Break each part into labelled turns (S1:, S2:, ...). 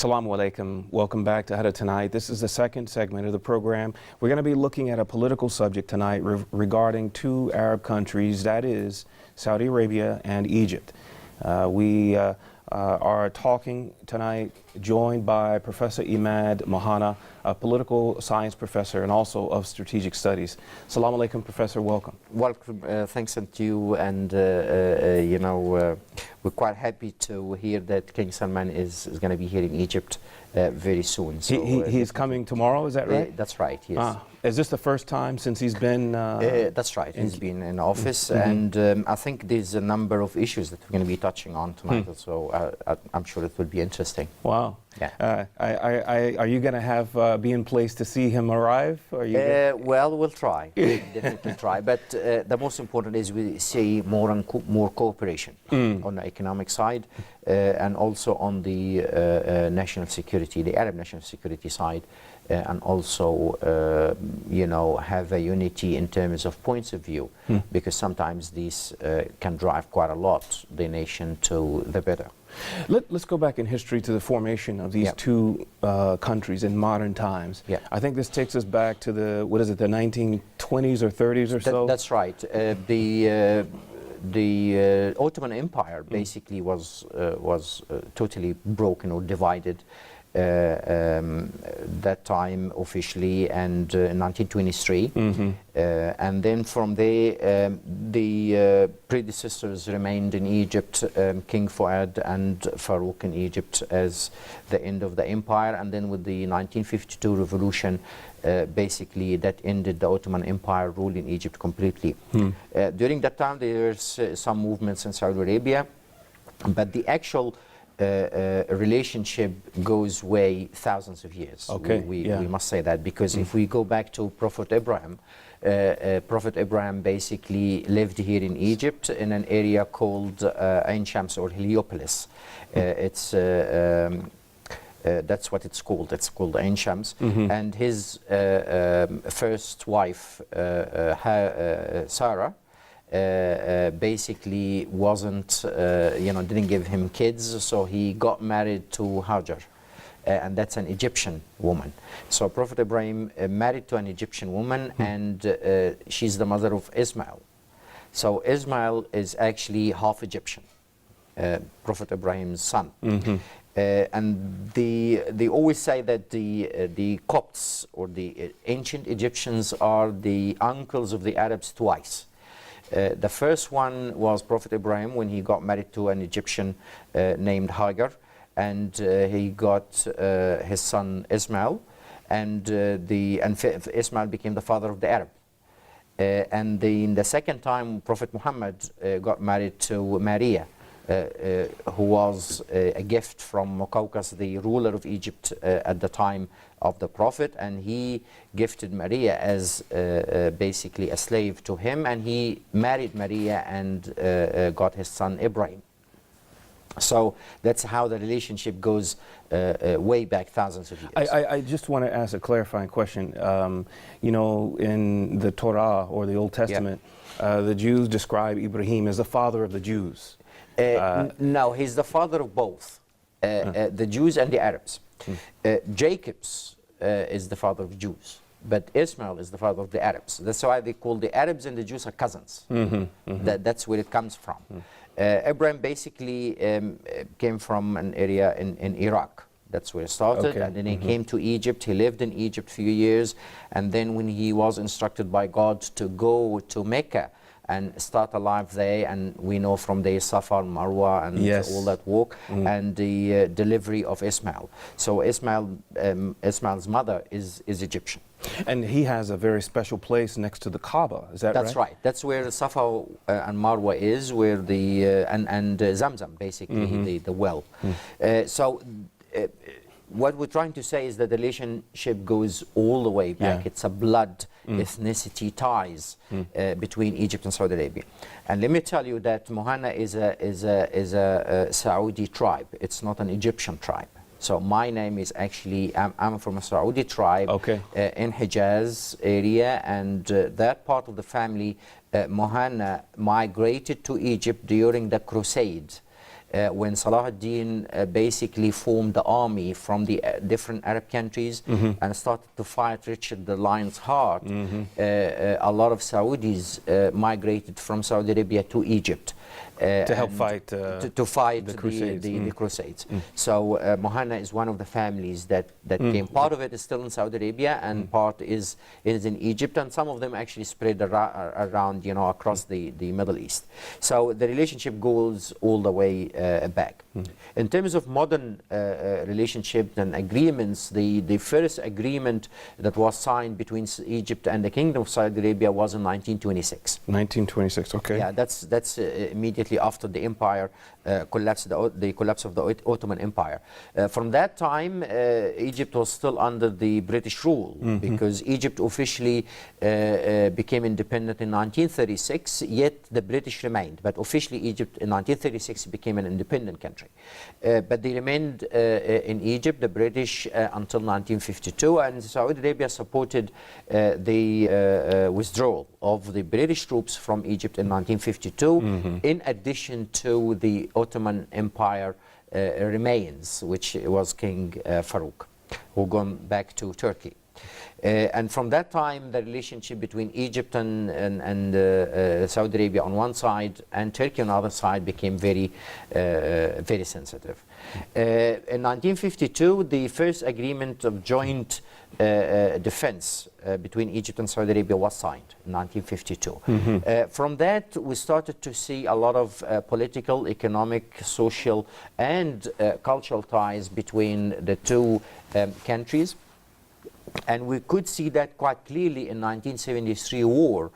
S1: Assalamu alaikum. Welcome back to Hada Tonight. This is the second segment of the program. We're going to be looking at a political subject tonight regarding two Arab countries, that is Saudi Arabia and Egypt. We are talking tonight joined by Professor Emaad.muhanna, a political science professor and also of strategic studies. Assalamu alaikum, Professor. Welcome.
S2: Welcome. Thanks to you, and we're quite happy to hear that King Salman is going to be here in Egypt very soon. So,
S1: he's coming tomorrow, is that right?
S2: That's right, yes.
S1: Is this the first time since he's been?
S2: That's right, he's been in office, and I think there's a number of issues that we're going to be touching on tonight, so I'm sure it will be interesting.
S1: Wow.
S2: Yeah.
S1: Are you going to have be in place to see him arrive? Or you
S2: well, we'll try. We'll definitely try. But the most important is we see more cooperation on the economic side and also on the national security, the Arab national security side, and also have a unity in terms of points of view, because sometimes these can drive quite a lot the nation to the better.
S1: Let's go back in history to the formation of these two countries in modern times. I think this takes us back to the, what is it, the 1920s or 30s or so?
S2: That's right. The Ottoman Empire basically was totally broken or divided that time officially, and in 1923, and then from there the predecessors remained in Egypt, King Fuad and Farouk in Egypt as the end of the empire, and then with the 1952 revolution basically that ended the Ottoman Empire rule in Egypt completely. During that time there was some movements in Saudi Arabia, but the actual relationship goes way thousands of years.
S1: Okay.
S2: We must say that, because if we go back to Prophet Abraham, Prophet Abraham basically lived here in Egypt in an area called Ain Shams or Heliopolis. It's that's what it's called. It's called Ain Shams. And his first wife, Sarah, basically wasn't, didn't give him kids, so he got married to Hajar, and that's an Egyptian woman. So Prophet Ibrahim married to an Egyptian woman, and she's the mother of Ismail. So Ismail is actually half Egyptian, Prophet Ibrahim's son. And they always say that the Copts or the ancient Egyptians are the uncles of the Arabs twice. The first one was Prophet Ibrahim when he got married to an Egyptian named Hagar, and he got his son Ismail, and Ismail became the father of the Arab. And the second time, Prophet Muhammad got married to Maria, who was a gift from Muqawqis, the ruler of Egypt at the time of the Prophet, and he gifted Maria as basically a slave to him, and he married Maria and got his son Ibrahim. So that's how the relationship goes way back thousands of years.
S1: I just want to ask a clarifying question. In the Torah or the Old Testament, the Jews describe Ibrahim as the father of the Jews.
S2: No, he's the father of both, the Jews and the Arabs. Jacob's is the father of Jews, but Ismail is the father of the Arabs. That's why they call the Arabs and the Jews are cousins. That's where it comes from. Abraham basically came from an area in Iraq. That's where it started, and then he came to Egypt. He lived in Egypt a few years, and then when he was instructed by God to go to Mecca and start a life there, and we know from there Safa, Marwa, and all that walk, and the delivery of Ismail. So Ismail's mother is Egyptian.
S1: And he has a very special place next to the Kaaba, is that right?
S2: That's right. That's where Safa and Marwa is, where the and Zamzam, basically, the well. What we're trying to say is that the relationship goes all the way back. It's a blood ethnicity ties between Egypt and Saudi Arabia. And let me tell you that Muhanna is a Saudi tribe. It's not an Egyptian tribe. So my name is actually, I'm from a Saudi tribe in Hijaz area, and that part of the family, Muhanna, migrated to Egypt during the Crusade. when Salah ad-Din basically formed the army from the different Arab countries and started to fight Richard the Lion's Heart, a lot of Saudis migrated from Saudi Arabia to Egypt.
S1: To help fight
S2: to fight
S1: the Crusades.
S2: The Crusades. So Muhanna is one of the families that came. Part of it is still in Saudi Arabia, and part is in Egypt, and some of them actually spread around, across the Middle East. So the relationship goes all the way back. In terms of modern relationships and agreements, the first agreement that was signed between Egypt and the Kingdom of Saudi Arabia was in 1926.
S1: 1926, okay.
S2: Yeah, that's immediately after the empire collapsed, the collapse of the Ottoman Empire. From that time, Egypt was still under the British rule, because Egypt officially became independent in 1936, yet the British remained. But officially Egypt in 1936 became an independent country. But they remained in Egypt, the British, until 1952, and Saudi Arabia supported the withdrawal of the British troops from Egypt in 1952, in addition to the Ottoman Empire remains, which was King Farouk, who gone back to Turkey. And from that time, the relationship between Egypt and Saudi Arabia on one side and Turkey on the other side became very sensitive. In 1952, the first agreement of joint defense between Egypt and Saudi Arabia was signed in 1952. From that, we started to see a lot of political, economic, social, and cultural ties between the two countries. And we could see that quite clearly in 1973 war,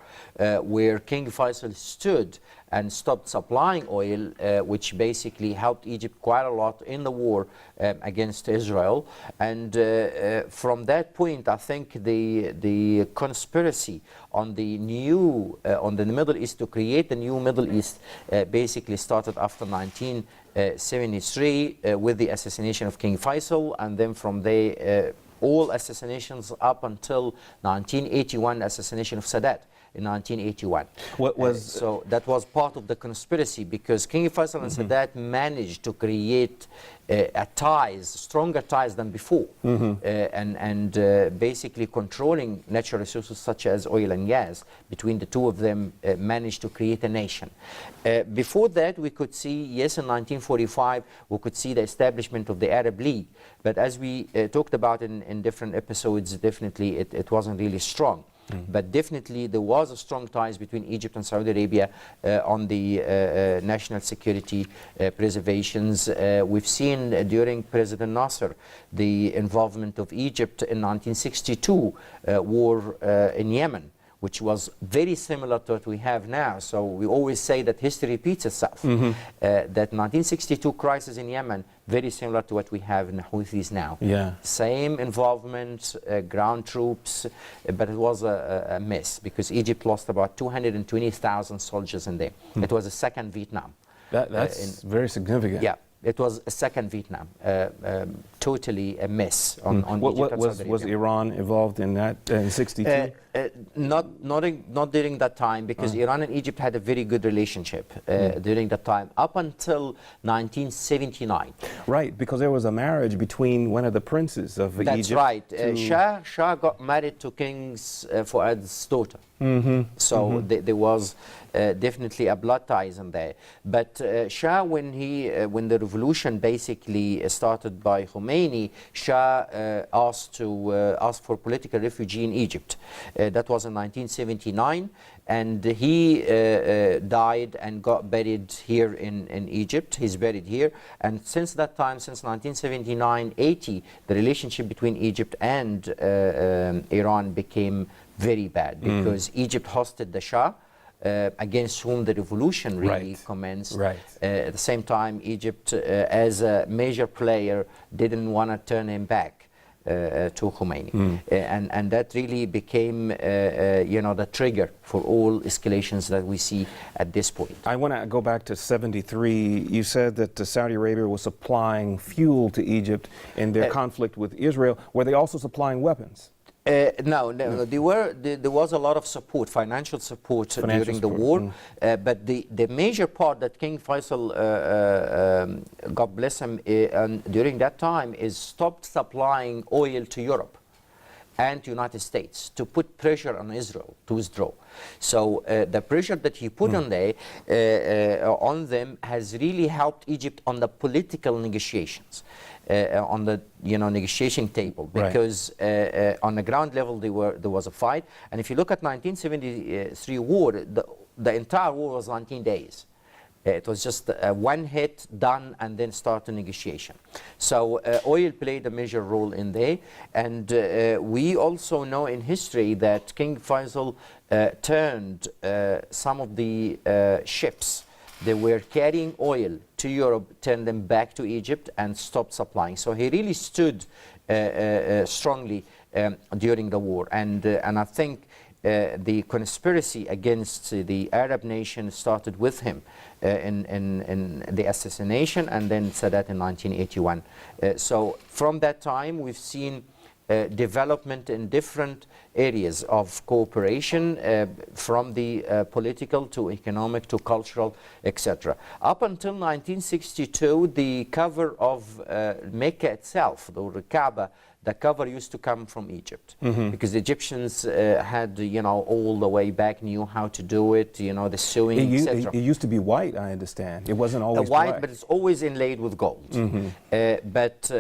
S2: where King Faisal stood and stopped supplying oil, which basically helped Egypt quite a lot in the war against Israel. And from that point, I think the conspiracy on the Middle East to create the new Middle East basically started after 1973 with the assassination of King Faisal, and then from there all assassinations up until 1981, assassination of Sadat in 1981. So that was part of the conspiracy, because King Faisal and Sadat managed to create stronger ties than before, and basically controlling natural resources such as oil and gas. Between the two of them, managed to create a nation. Before that, we could see, yes, in 1945, we could see the establishment of the Arab League. But as we talked about in different episodes, definitely it wasn't really strong. But definitely there was a strong ties between Egypt and Saudi Arabia on the national security preservations. We've seen during President Nasser the involvement of Egypt in 1962 war in Yemen, which was very similar to what we have now. So we always say that history repeats itself. That 1962 crisis in Yemen, very similar to what we have in the Houthis now.
S1: Yeah.
S2: Same involvement, ground troops, but it was a mess, because Egypt lost about 220,000 soldiers in there. It was a second Vietnam.
S1: That's very significant.
S2: Yeah. It was a second Vietnam, totally a mess on Egypt and Saudi Arabia.
S1: Was Iran involved in that in '62?
S2: Not during that time, because Iran and Egypt had a very good relationship during that time, up until 1979.
S1: Right, because there was a marriage between one of the princes of Egypt.
S2: That's right. Shah got married to King Fuad's daughter. So there was definitely a blood ties in there. But Shah, when the revolution basically started by Khomeini, Shah asked for political refugee in Egypt. That was in 1979, and he died and got buried here in Egypt. He's buried here, and since that time, since 1979-80, the relationship between Egypt and Iran became very bad, because Egypt hosted the Shah, against whom the revolution really commenced. At the same time, Egypt, as a major player, didn't want to turn him back to Khomeini. And that really became the trigger for all escalations that we see at this point.
S1: I want to go back to '73. You said that Saudi Arabia was supplying fuel to Egypt in their conflict with Israel. Were they also supplying weapons?
S2: No, there was a lot of support, financial support during the war, but the major part that King Faisal, God bless him, during that time is stopped supplying oil to Europe and United States to put pressure on Israel to withdraw. So the pressure that he put on them has really helped Egypt on the political negotiations. On the negotiation table, because on the ground level there was a fight, and if you look at 1973 war, the entire war was 19 days. It was just one hit, done, and then start a negotiation. So oil played a major role in there, and we also know in history that King Faisal turned some of the ships they were carrying oil to Europe, turned them back to Egypt and stopped supplying. So he really stood strongly during the war. And I think the conspiracy against the Arab nation started with him in the assassination, and then Sadat in 1981. So from that time we've seen development in different areas of cooperation, from the political to economic to cultural, etc. Up until 1962, the cover of Mecca itself, the Kaaba, the cover used to come from Egypt, because the Egyptians had, all the way back, knew how to do it, the sewing, etc.
S1: It used to be white, I understand. It wasn't always
S2: white,
S1: black.
S2: but it's always inlaid with gold. But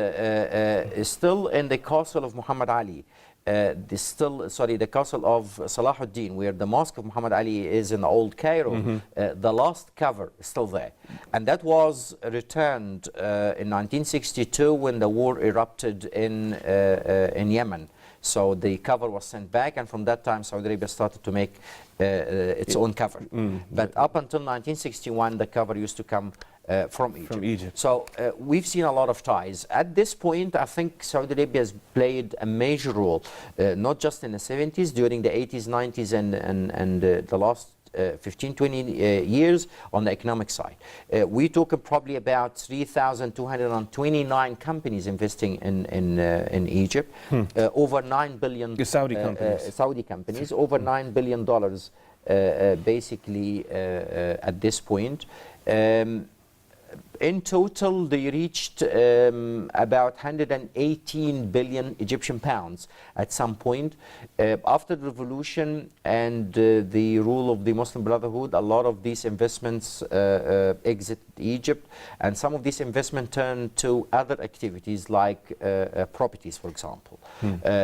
S2: still in the castle of Muhammad Ali, the castle of Salahuddin, where the mosque of Muhammad Ali is in old Cairo, the last cover is still there. And that was returned in 1962 when the war erupted in Yemen. So the cover was sent back, and from that time Saudi Arabia started to make its own cover. But up until 1961, the cover used to come from Egypt. So we've seen a lot of ties. At this point, I think Saudi Arabia has played a major role, not just in the 70s, during the 80s, 90s, and the last 15, 20 years on the economic side. We talk probably about 3,229 companies investing in Egypt, over $9 billion.
S1: The Saudi companies.
S2: Saudi companies, over $9 billion basically at this point. In total, they reached about 118 billion Egyptian pounds at some point. After the revolution and the rule of the Muslim Brotherhood, a lot of these investments exited Egypt, and some of these investments turned to other activities like properties, for example.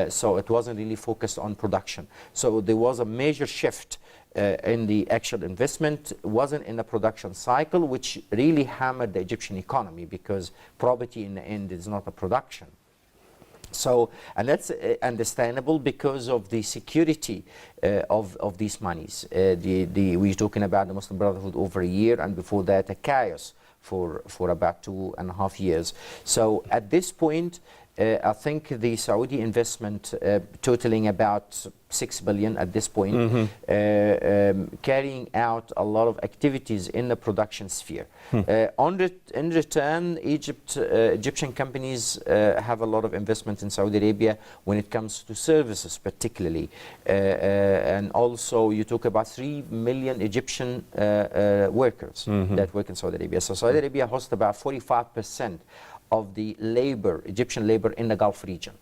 S2: So it wasn't really focused on production. So there was a major shift in the actual investment, wasn't in the production cycle, which really hammered the Egyptian economy, because property in the end is not a production. So, and that's understandable because of the security of these monies. We're talking about the Muslim Brotherhood over a year, and before that a chaos for about 2.5 years. So at this point, I think the Saudi investment totaling about 6 billion at this point, carrying out a lot of activities in the production sphere. In return, Egyptian companies have a lot of investment in Saudi Arabia when it comes to services particularly. And also you talk about 3 million Egyptian workers that work in Saudi Arabia. So Saudi Arabia hosts about 45% of the labor, Egyptian labor in the Gulf region,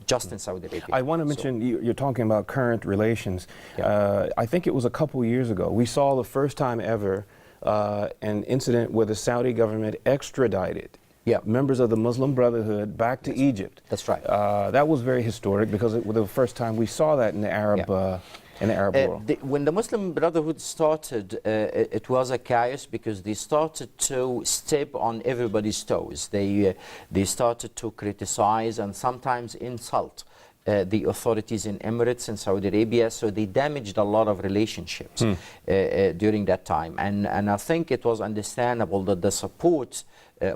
S2: just in Saudi Arabia.
S1: I want to mention, you're talking about current relations. I think it was a couple years ago, we saw the first time ever an incident where the Saudi government extradited members of the Muslim Brotherhood back to Egypt.
S2: That's right.
S1: That was very historic, because it was the first time we saw that in the Arab world.
S2: When the Muslim Brotherhood started, it was a chaos, because they started to step on everybody's toes. They started to criticize and sometimes insult the authorities in Emirates and Saudi Arabia, so they damaged a lot of relationships during that time. And I think it was understandable that the support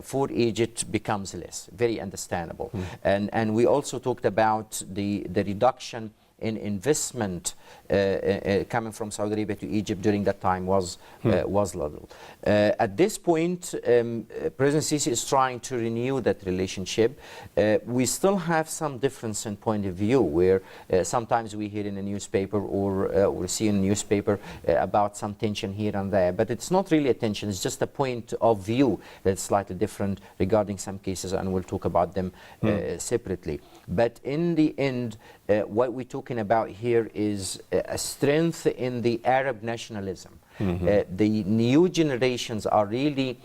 S2: for Egypt becomes less, very understandable. And we also talked about the reduction in investment coming from Saudi Arabia to Egypt during that time was little. At this point, President Sisi is trying to renew that relationship. We still have some difference in point of view, where sometimes we hear in a newspaper or we see in a newspaper about some tension here and there, but it's not really a tension, it's just a point of view that's slightly different regarding some cases, and we'll talk about them separately. But in the end, what we're talking about here is a strength in the Arab nationalism. The new generations are really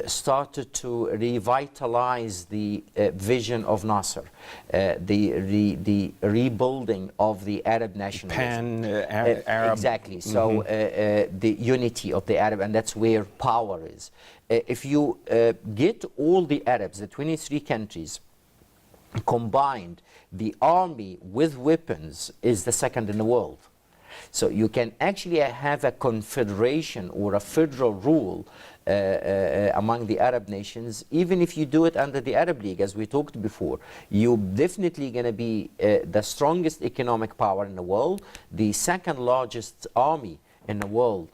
S2: started to revitalize the vision of Nasser, the rebuilding of the Arab nationalism.
S1: Arab.
S2: Exactly. So the unity of the Arab, and that's where power is. If you get all the Arabs, the 23 countries, combined, the army with weapons is the second in the world. So you can actually have a confederation or a federal rule among the Arab nations, even if you do it under the Arab League, as we talked before. You're definitely going to be the strongest economic power in the world, the second largest army in the world.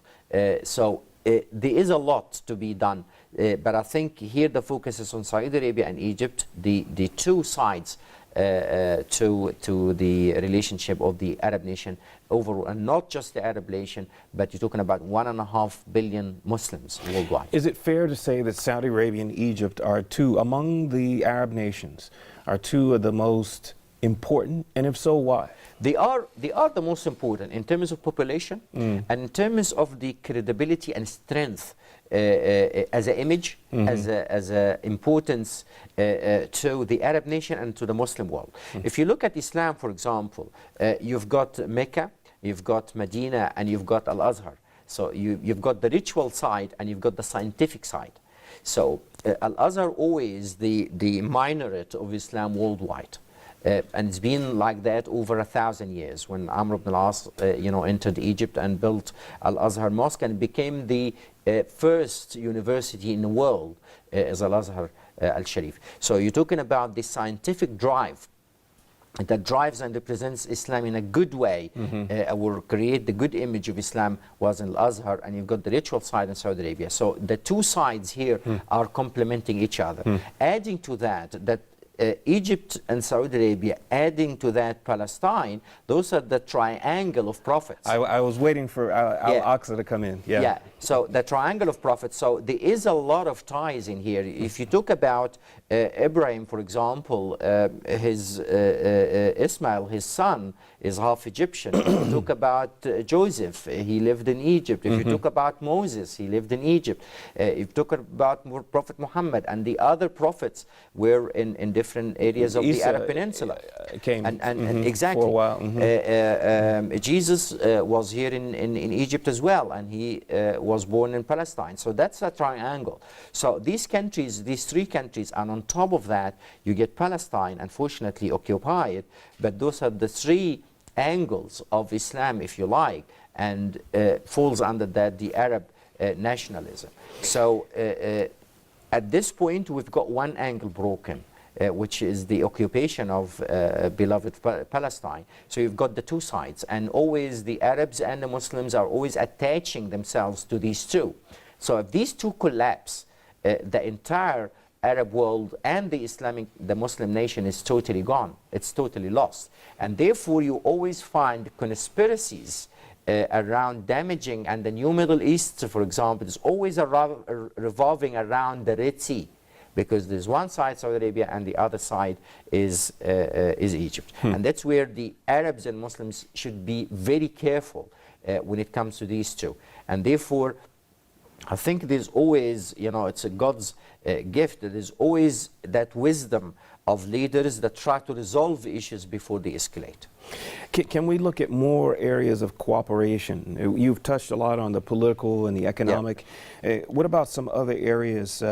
S2: So there is a lot to be done. But I think here the focus is on Saudi Arabia and Egypt, the two sides to the relationship of the Arab nation overall, and not just the Arab nation, but you're talking about 1.5 billion Muslims worldwide.
S1: Is it fair to say that Saudi Arabia and Egypt are two, among the Arab nations, are two of the most important, and if so, why?
S2: They are the most important in terms of population and in terms of the credibility and strength as an image, as a importance to the Arab nation and to the Muslim world. If you look at Islam, for example, you've got Mecca, you've got Medina, and you've got Al-Azhar. So you've got the ritual side and you've got the scientific side. So Al-Azhar always the minaret of Islam worldwide. And it's been like that over 1,000 years. When Amr ibn al-As entered Egypt and built Al-Azhar Mosque, and became the first university in the world as Al-Azhar al-Sharif. So you're talking about the scientific drive that drives and represents Islam in a good way, or create the good image of Islam, was in Al-Azhar, and you've got the ritual side in Saudi Arabia. So the two sides here are complementing each other. Adding to that, Egypt and Saudi Arabia, adding to that Palestine, those are the triangle of prophets.
S1: I was waiting for Al-Aqsa to come in.
S2: Yeah, so the triangle of prophets. So there is a lot of ties in here. If you talk about Ibrahim, for example, his Ismail, his son, is half Egyptian. If you talk about Joseph, he lived in Egypt. If you talk about Moses, he lived in Egypt. If you talk about Prophet Muhammad and the other prophets were in different areas of the Arab Peninsula.
S1: Came
S2: exactly.
S1: For a while.
S2: Jesus was here in Egypt as well, and he was born in Palestine. So that's a triangle. So these countries, these three countries, and on top of that, you get Palestine, unfortunately occupied, but those are the three angles of Islam, if you like, and falls under that the Arab nationalism. So at this point, we've got one angle broken, which is the occupation of beloved Palestine. So you've got the two sides, and always the Arabs and the Muslims are always attaching themselves to these two. So if these two collapse, the entire Arab world and the Muslim nation is totally gone. It's totally lost. And therefore you always find conspiracies around damaging, and the new Middle East, for example, is always revolving around the Red Sea, because there's one side Saudi Arabia and the other side is Egypt. And that's where the Arabs and Muslims should be very careful when it comes to these two. And therefore, I think there's always, it's a God's gift. There's always that wisdom of leaders that try to resolve issues before they escalate.
S1: Can we look at more areas of cooperation? You've touched a lot on the political and the economic. What about some other areas?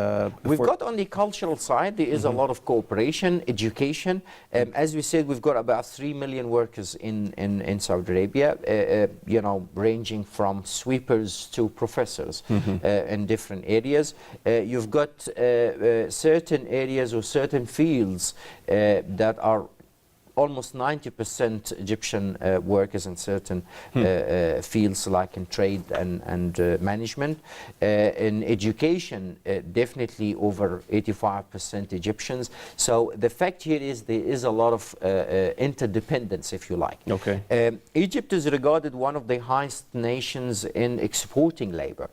S2: We've got on the cultural side, there is a lot of cooperation, education. As we said, we've got about 3 million workers in Saudi Arabia, ranging from sweepers to professors in different areas. You've got certain areas or certain fields that are almost 90% Egyptian workers in certain fields, like in trade and management. In education, definitely over 85% Egyptians. So the fact here is there is a lot of interdependence, if you like.
S1: Okay.
S2: Egypt is regarded one of the highest nations in exporting labor.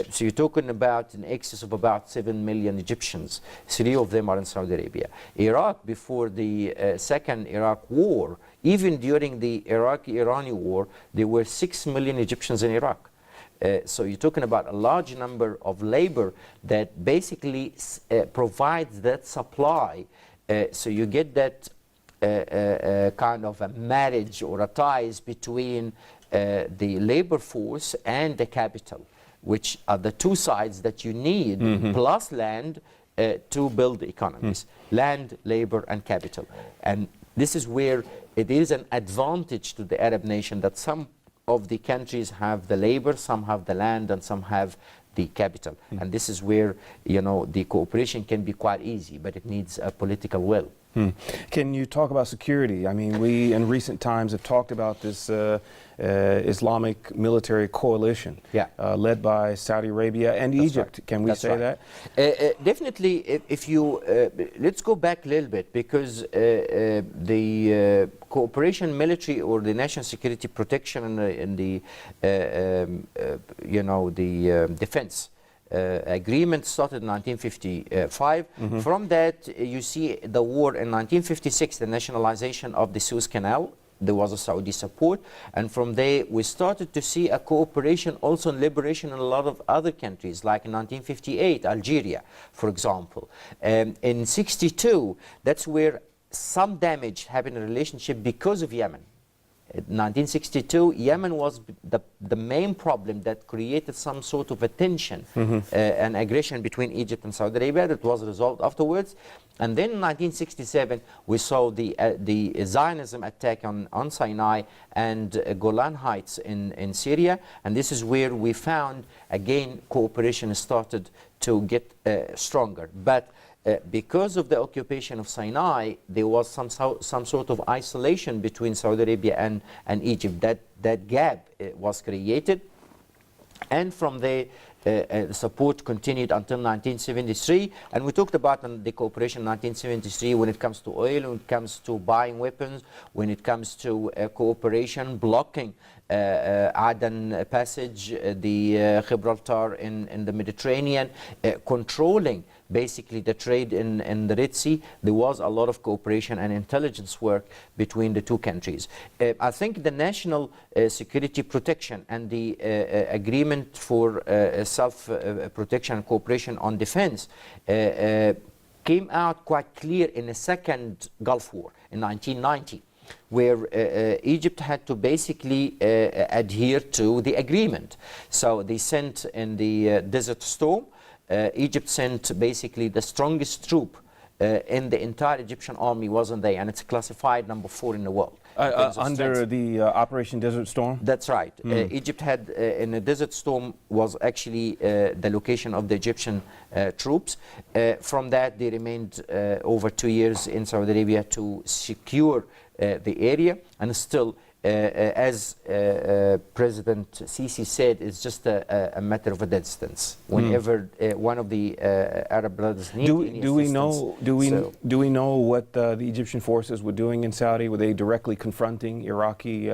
S2: So you're talking about an excess of about 7 million Egyptians. 3 of them are in Saudi Arabia. Iraq, before the second Iraq war, even during the Iraqi-Irani war, there were 6 million Egyptians in Iraq. So you're talking about a large number of labor that basically provides that supply. So you get that kind of a marriage or a ties between the labor force and the capital, which are the two sides that you need, plus land to build economies. Land, labor, and capital. And this is where it is an advantage to the Arab nation that some of the countries have the labor, some have the land, and some have the capital. And this is where, you know, the cooperation can be quite easy, but it needs a political will.
S1: Can you talk about security? I mean, we in recent times have talked about this Islamic military coalition led by Saudi Arabia and Egypt. Right. Can we say that?
S2: Definitely, if you, let's go back a little bit, because the cooperation military or the national security protection and the you know, the defense agreement started in 1955. From that, you see the war in 1956, the nationalization of the Suez Canal. There was a Saudi support, and from there we started to see a cooperation also in liberation in a lot of other countries, like in 1958, Algeria, for example. In 62, that's where some damage happened in the relationship because of Yemen. In 1962, Yemen was the main problem that created some sort of a tension and aggression between Egypt and Saudi Arabia that was resolved afterwards. And then in 1967, we saw the Zionism attack on Sinai and Golan Heights in Syria. And this is where we found, again, cooperation started to get stronger. But because of the occupation of Sinai, there was some sort of isolation between Saudi Arabia and Egypt. That gap was created. And from there, support continued until 1973. And we talked about the cooperation in 1973 when it comes to oil, when it comes to buying weapons, when it comes to cooperation, blocking Aden passage, the Gibraltar in the Mediterranean, controlling basically the trade in the Red Sea. There was a lot of cooperation and intelligence work between the two countries. I think the national security protection and the agreement for self-protection and cooperation on defense came out quite clear in the second Gulf War in 1990. Where Egypt had to basically adhere to the agreement. So they sent in the Desert Storm, Egypt sent basically the strongest troop in the entire Egyptian army wasn't there, and it's classified number 4 in the world.
S1: Under the Operation Desert Storm?
S2: That's right. Egypt had, in the Desert Storm, was actually the location of the Egyptian troops. From that, they remained over 2 years in Saudi Arabia to secure the area, and still, as President Sisi said, it's just a matter of a distance. Whenever one of the Arab brothers need
S1: do we know what the Egyptian forces were doing in Saudi? Were they directly confronting Iraqi?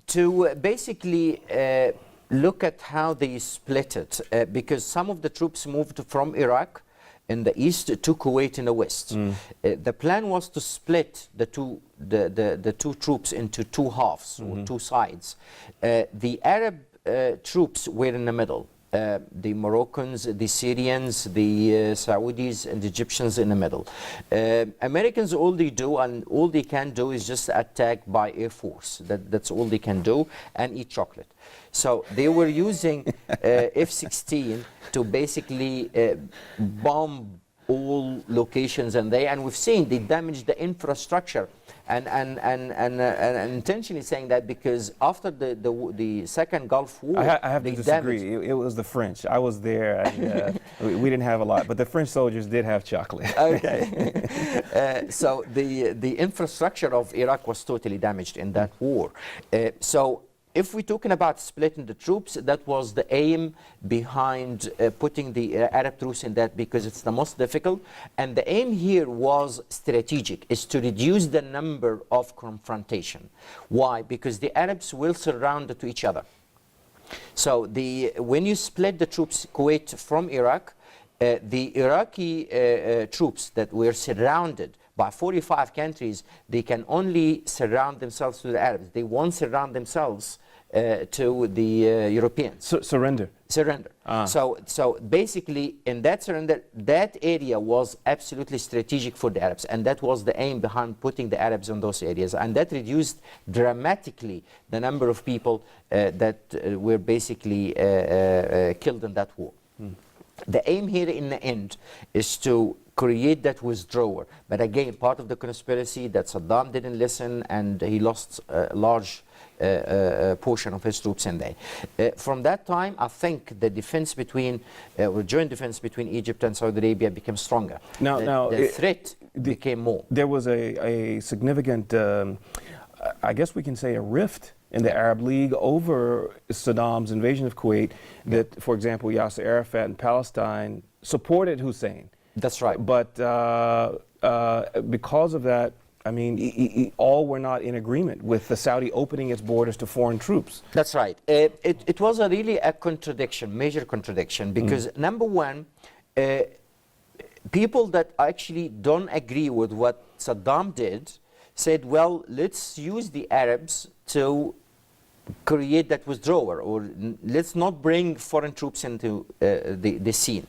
S2: To basically look at how they split it, because some of the troops moved from Iraq in the east to Kuwait in the west. The plan was to split the two troops into two halves or two sides. The Arab troops were in the middle. The Moroccans, the Syrians, the Saudis, and the Egyptians in the middle. Americans, all they do and all they can do is just attack by air force. That's all they can do, and eat chocolate. So they were using F-16 to basically bomb all locations, and we've seen they damaged the infrastructure. and intentionally saying that because after the second Gulf War,
S1: I have to disagree. It was the French. I was there, and we didn't have a lot, but the French soldiers did have chocolate.
S2: Okay. So the infrastructure of Iraq was totally damaged in that war. So if we're talking about splitting the troops, that was the aim behind putting the Arab troops in that, because it's the most difficult. And the aim here was strategic, is to reduce the number of confrontation. Why? Because the Arabs will surround to each other. So when you split the troops, Kuwait from Iraq, the Iraqi troops that were surrounded by 45 countries, they can only surround themselves to the Arabs. They won't surround themselves to the Europeans.
S1: Surrender.
S2: Surrender. So basically, in that surrender, that area was absolutely strategic for the Arabs, and that was the aim behind putting the Arabs in those areas, and that reduced dramatically the number of people that were basically killed in that war. The aim here in the end is to create that withdrawal. But again, part of the conspiracy that Saddam didn't listen, and he lost a large portion of his troops in there. From that time, I think the defense between, or joint defense between Egypt and Saudi Arabia became stronger. The threat became more.
S1: There was a significant, I guess we can say, a rift in the Arab League over Saddam's invasion of Kuwait. That, for example, Yasser Arafat in Palestine supported Hussein.
S2: That's right.
S1: But because of that, I mean, all were not in agreement with the Saudi opening its borders to foreign troops.
S2: That's right. It was really a contradiction, major contradiction, because number one, people that actually don't agree with what Saddam did said, well, let's use the Arabs to create that withdrawal, or let's not bring foreign troops into the scene.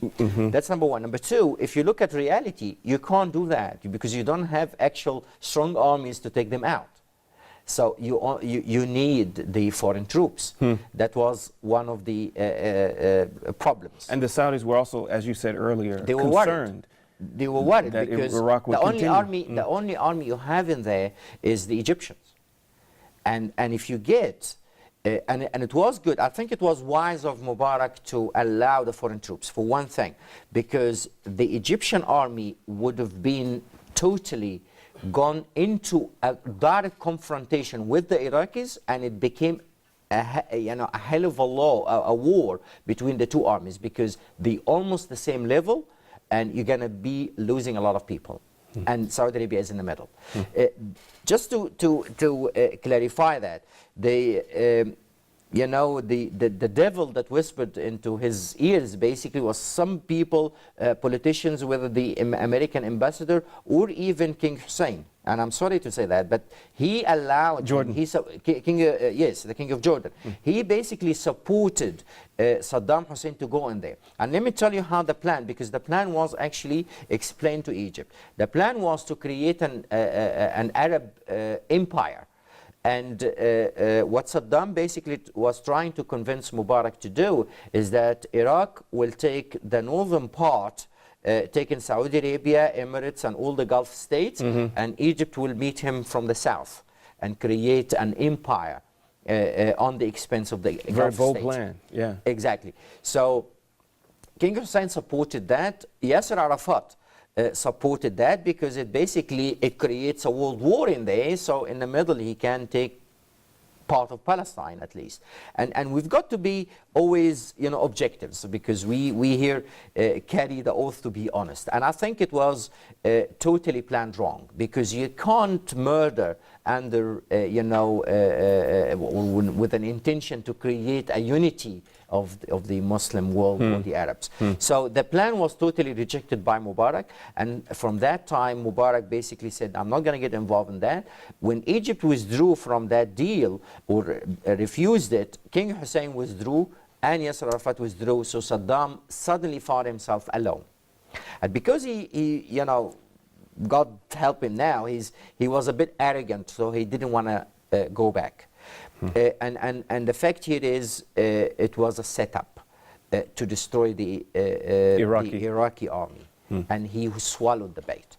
S2: That's number one. Number two, if you look at reality, you can't do that because you don't have actual strong armies to take them out. So you need the foreign troops. That was one of the problems.
S1: And the Saudis were also, as you said earlier,
S2: they were
S1: concerned.
S2: They were worried
S1: that
S2: because
S1: Iraq would
S2: the only army you have in there is the Egyptians. And if you get and it was good. I think it was wise of Mubarak to allow the foreign troops, for one thing, because the Egyptian army would have been totally gone into a direct confrontation with the Iraqis, and it became a hell of a war between the two armies, because they're almost the same level, and you're going to be losing a lot of people. And Saudi Arabia is in the middle. Just to clarify that, the devil that whispered into his ears basically was some people, politicians, whether the American ambassador or even King Hussein. And I'm sorry to say that, but he allowed
S1: Jordan.
S2: Yes, the king of Jordan. He basically supported Saddam Hussein to go in there. And let me tell you how the plan, because the plan was actually explained to Egypt. The plan was to create an Arab empire. And what Saddam basically was trying to convince Mubarak to do is that Iraq will take the northern part, taking Saudi Arabia, Emirates, and all the Gulf states, and Egypt will meet him from the south and create an empire on the expense of the Gulf states.
S1: Very bold plan, yeah.
S2: Exactly. So King Hussein supported that. Yasser Arafat supported that because it basically creates a world war in there. So in the middle, he can take part of Palestine at least. And we've got to be always, objectives, because we here carry the oath to be honest. And I think it was totally planned wrong, because you can't murder under, with an intention to create a unity of the Muslim world or the Arabs. So the plan was totally rejected by Mubarak, and from that time Mubarak basically said, I'm not going to get involved in that. When Egypt withdrew from that deal, or refused it, King Hussein withdrew and Yasser Arafat withdrew, so Saddam suddenly found himself alone. And because he God help him now, he was a bit arrogant, so he didn't want to go back. And the fact here is, it was a setup to destroy the Iraqi army, and he swallowed the bait.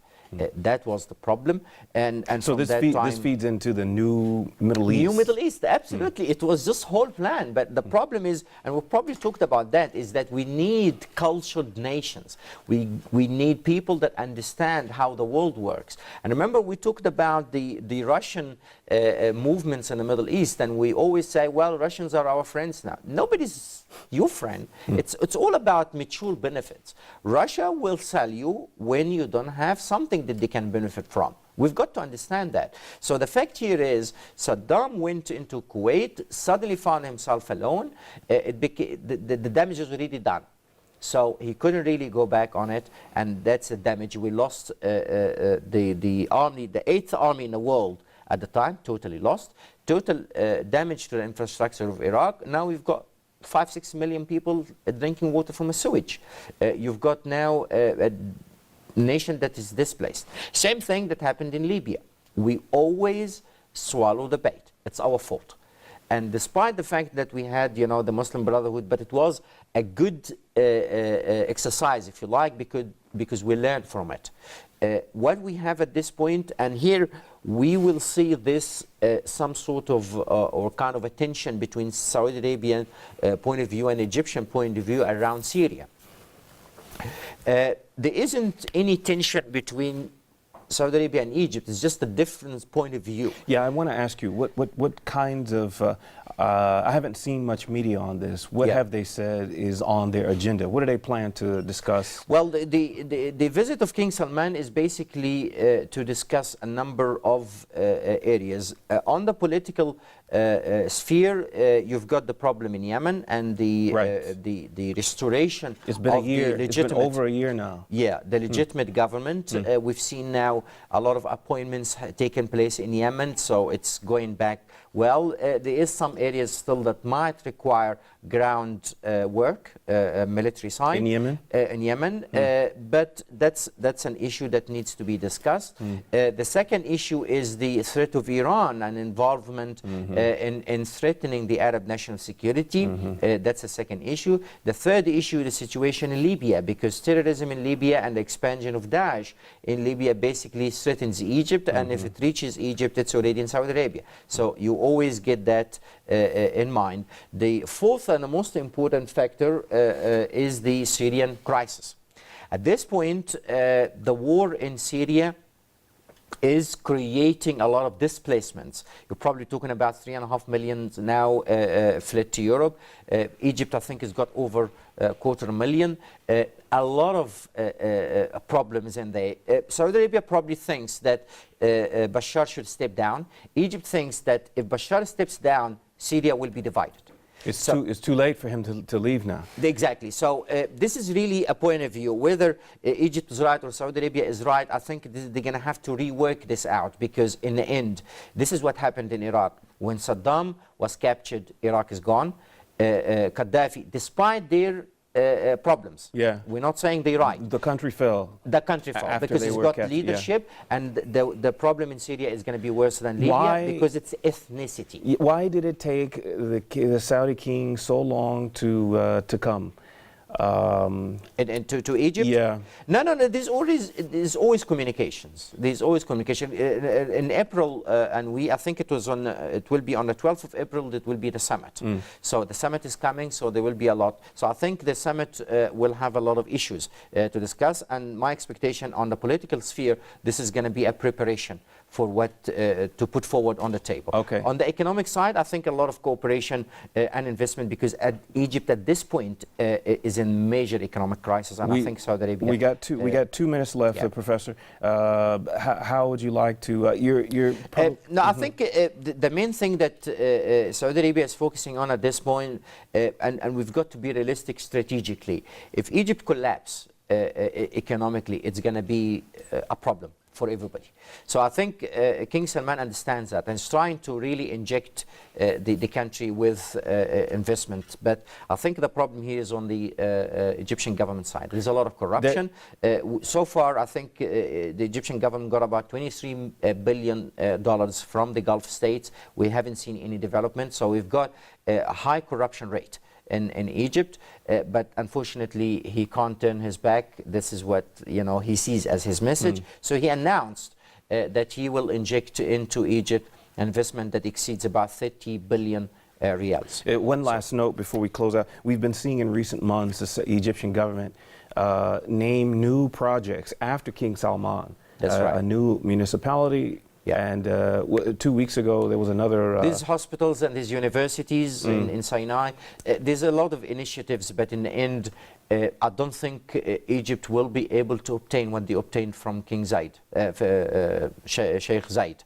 S2: That was the problem. And
S1: So
S2: from that time,
S1: this feeds into the new Middle East.
S2: New Middle East, absolutely. It was this whole plan. But the problem is, and we've probably talked about that, is that we need cultured nations. We need people that understand how the world works. And remember, we talked about the Russian movements in the Middle East, and we always say, well, Russians are our friends now. Nobody's your friend. It's all about mutual benefits. Russia will sell you when you don't have something that they can benefit from. We've got to understand that. So the fact here is Saddam went into Kuwait, suddenly found himself alone. The damage was already done. So he couldn't really go back on it, and that's the damage. We lost the army, the 8th army in the world at the time, totally lost. Total damage to the infrastructure of Iraq. Now we've got 5-6 million people drinking water from a sewage. You've got now a nation that is displaced. Same thing that happened in Libya. We always swallow the bait. It's our fault. And despite the fact that we had, you know, the Muslim Brotherhood, but it was a good exercise, if you like, because we learned from it. What we have at this point, and here we will see this some sort of or kind of a tension between Saudi Arabian point of view and Egyptian point of view around Syria. There isn't any tension between Saudi Arabia and Egypt. It's just a different point of view.
S1: Yeah, I want to ask you, what kinds of, I haven't seen much media on this. What have they said is on their agenda? What do they plan to discuss?
S2: Well, the visit of King Salman is basically to discuss a number of areas. On the political sphere, you've got the problem in Yemen and the restoration
S1: It's been
S2: of
S1: a year.
S2: the
S1: It's been
S2: legitimate,
S1: over a year now.
S2: Yeah, the legitimate government. We've seen now a lot of appointments taking place in Yemen, so it's going back well. There is some areas still that might require ground work, military side.
S1: In Yemen?
S2: In Yemen, but that's an issue that needs to be discussed. The second issue is the threat of Iran and involvement in threatening the Arab national security. That's the second issue. The third issue, the situation in Libya, because terrorism in Libya and the expansion of Daesh in Libya basically threatens Egypt, and if it reaches Egypt, it's already in Saudi Arabia. So you always get that in mind. The fourth and the most important factor is the Syrian crisis. At this point, the war in Syria is creating a lot of displacements. You're probably talking about 3.5 million now fled to Europe. Egypt, I think, has got over 250,000. A lot of problems in there. Saudi Arabia probably thinks that Bashar should step down. Egypt thinks that if Bashar steps down, Syria will be divided.
S1: It's too late for him to leave now.
S2: Exactly. So this is really a point of view. Whether Egypt is right or Saudi Arabia is right, I think they're going to have to rework this out, because in the end, this is what happened in Iraq. When Saddam was captured, Iraq is gone. Gaddafi, despite their problems.
S1: Yeah.
S2: We're not saying they're right.
S1: The country fell.
S2: The country fell
S1: After
S2: because
S1: they
S2: it's
S1: were
S2: got
S1: captured,
S2: leadership, and the problem in Syria is going to be worse than Libya.
S1: Why?
S2: Because it's ethnicity.
S1: Why did it take the Saudi king so long to come?
S2: And to Egypt?
S1: Yeah.
S2: No. There's always communications. There's always communication. In April, I think it will be on the 12th of April. That will be the summit. So the summit is coming. So there will be a lot. So I think the summit will have a lot of issues to discuss. And my expectation on the political sphere, this is going to be a preparation for what to put forward on the table.
S1: Okay.
S2: On the economic side, I think a lot of cooperation and investment, because Egypt at this point is in major economic crisis, and I think Saudi Arabia.
S1: We got 2 minutes left,
S2: yeah.
S1: Professor. How would you like to?
S2: No, I think the main thing that Saudi Arabia is focusing on at this point, and we've got to be realistic strategically. If Egypt collapses economically, it's going to be a problem for everybody. So I think King Salman understands that and is trying to really inject the country with investment. But I think the problem here is on the Egyptian government side. There's a lot of corruption. So far, I think the Egyptian government got about $23 billion from the Gulf states. We haven't seen any development. So we've got a high corruption rate in Egypt, but unfortunately he can't turn his back. This is what he sees as his message. So he announced that he will inject into Egypt an investment that exceeds about 30 billion riyals.
S1: One last note before we close out. We've been seeing in recent months the Egyptian government name new projects after King Salman.
S2: That's right.
S1: A new municipality.
S2: Yeah.
S1: And 2 weeks ago there was another...
S2: These hospitals and these universities in Sinai, there's a lot of initiatives, but in the end, I don't think Egypt will be able to obtain what they obtained from King Zayed, Sheikh Zayed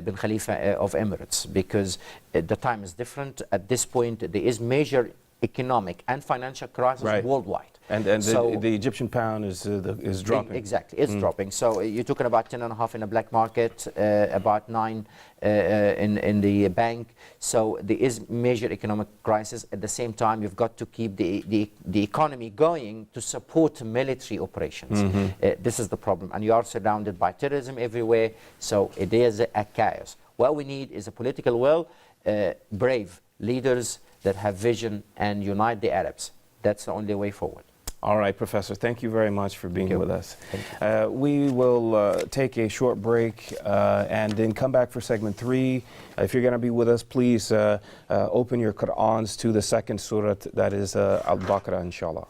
S2: bin Khalifa of Emirates, because the time is different. At this point, there is major economic and financial crisis worldwide.
S1: And so the Egyptian pound is dropping.
S2: Exactly, it's dropping. So you're talking about 10.5 in the black market, about 9 in the bank. So there is major economic crisis. At the same time, you've got to keep the economy going to support military operations. This is the problem. And you are surrounded by terrorism everywhere. So it is a chaos. What we need is a political will, brave leaders that have vision and unite the Arabs. That's the only way forward.
S1: All right, Professor, thank you very much for being with us. We will take a short break and then come back for segment 3. If you're going to be with us, please open your Qur'ans to the second surah, that is Al-Baqarah, inshallah.